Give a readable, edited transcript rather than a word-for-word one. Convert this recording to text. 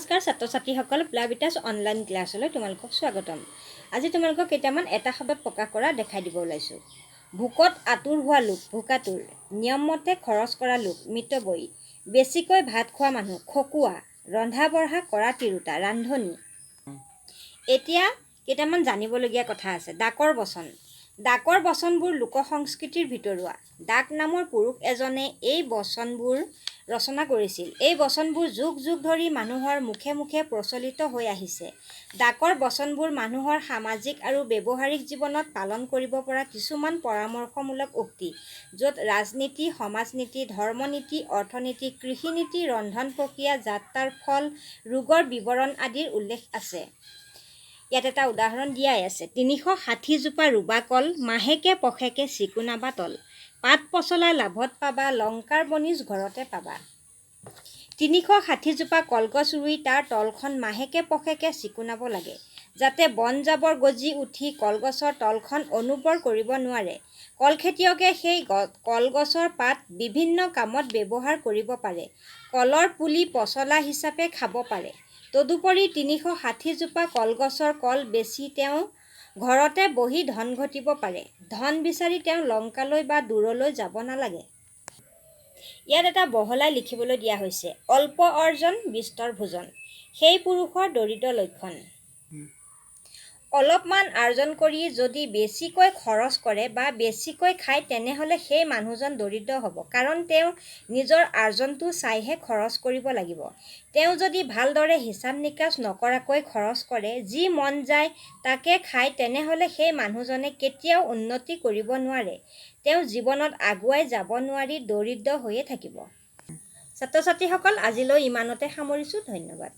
নমস্কাৰ ছাত্ৰ ছাত্ৰীসকল, প্লাবিটাছ অনলাইন ক্লাছলৈ তোমালোকক স্বাগতম। আজি তোমালোকক কেইটামান এটা শব্দত প্ৰকাশ কৰা দেখাই দিব ওলাইছোঁ। ভোকত আতুৰ হোৱা লোক ভোকাতুৰ, নিয়মমতে খৰচ কৰা লোক মিতব্যয়ী, বেছিকৈ ভাত খোৱা মানুহ খকুৱা, ৰন্ধা বঢ়া কৰা তিৰোতা ৰান্ধনি। এতিয়া কেইটামান জানিবলগীয়া কথা আছে। ডাকৰ বচন। ডাকৰ বচনবোৰ লোক সংস্কৃতিৰ ভিতৰুৱা। ডাক নামৰ পুৰুষ এজনে এই বচনবোৰ ৰচনা কৰিছিল। এই বচনবোৰ যুগ যুগ ধৰি মানুহৰ মুখে মুখে প্ৰচলিত হৈ আহিছে। ডাকৰ বচনবোৰ মানুহৰ সামাজিক আৰু ব্যৱহাৰিক জীৱনত পালন কৰিব পৰা কিছুমান পৰামৰ্শমূলক উক্তি, য'ত ৰাজনীতি, সমাজনীতি, ধৰ্মনীতি, অৰ্থনীতি, কৃষিনীতি, ৰন্ধন প্ৰক্ৰিয়া, যাত্ৰাৰ ফল, ৰোগৰ বিৱৰণ আদিৰ উল্লেখ আছে। ইয়াত এটা উদাহৰণ দিয়াই আছে। ৩৬০ জোপা ৰুবা কল, মাহেকে পষেকে চিকুনাবা তল, পাত পচলা লাভত পাবা, লংকাৰ বনিজ ঘৰতে পাবা। ৩৬০ জোপা কলগছ ৰুই তাৰ তলখন মাহেকে পষেকে চিকুনাব লাগে, যাতে বন জাবৰ গজি উঠি কলগছৰ তলখন অনুৰ্বৰ কৰিব নোৱাৰে। কলখেতিয়কে সেই কলগছৰ পাত বিভিন্ন কামত ব্যৱহাৰ কৰিব পাৰে। কলৰ পুলি পচলা হিচাপে খাব পাৰে। তদুপৰি ৩৬০ জোপা কলগছৰ কল বেচি তেওঁ ঘৰতে বহি ধন ঘটিব পাৰে। ধন বিচাৰি তেওঁ লংকালৈ বা দূৰলৈ যাব নালাগে। ইয়াত এটা বহলাই লিখিবলৈ দিয়া হৈছে। অল্প অৰ্জন বিস্তৰ ভোজন, সেই পুৰুষৰ দৰিদ্ৰ লক্ষণ। অলপমান আৰ্জন কৰি যদি বেছিকৈ খৰচ কৰে বা বেছিকৈ খায়, তেনেহ'লে সেই মানুহজন দৰিদ্ৰ হ'ব। কাৰণ তেওঁ নিজৰ আৰ্জনটো চাইহে খৰচ কৰিব লাগিব। তেওঁ যদি ভালদৰে হিচাপ নিকাচ নকৰাকৈ খৰচ কৰে, যি মন যায় তাকে খায়, তেনেহ'লে সেই মানুহজনে কেতিয়াও উন্নতি কৰিব নোৱাৰে। তেওঁ জীৱনত আগুৱাই যাব নোৱাৰি দৰিদ্ৰ হৈয়ে থাকিব। ছাত্ৰ ছাত্ৰীসকল, আজিলৈ ইমানতে সামৰিছোঁ। ধন্যবাদ।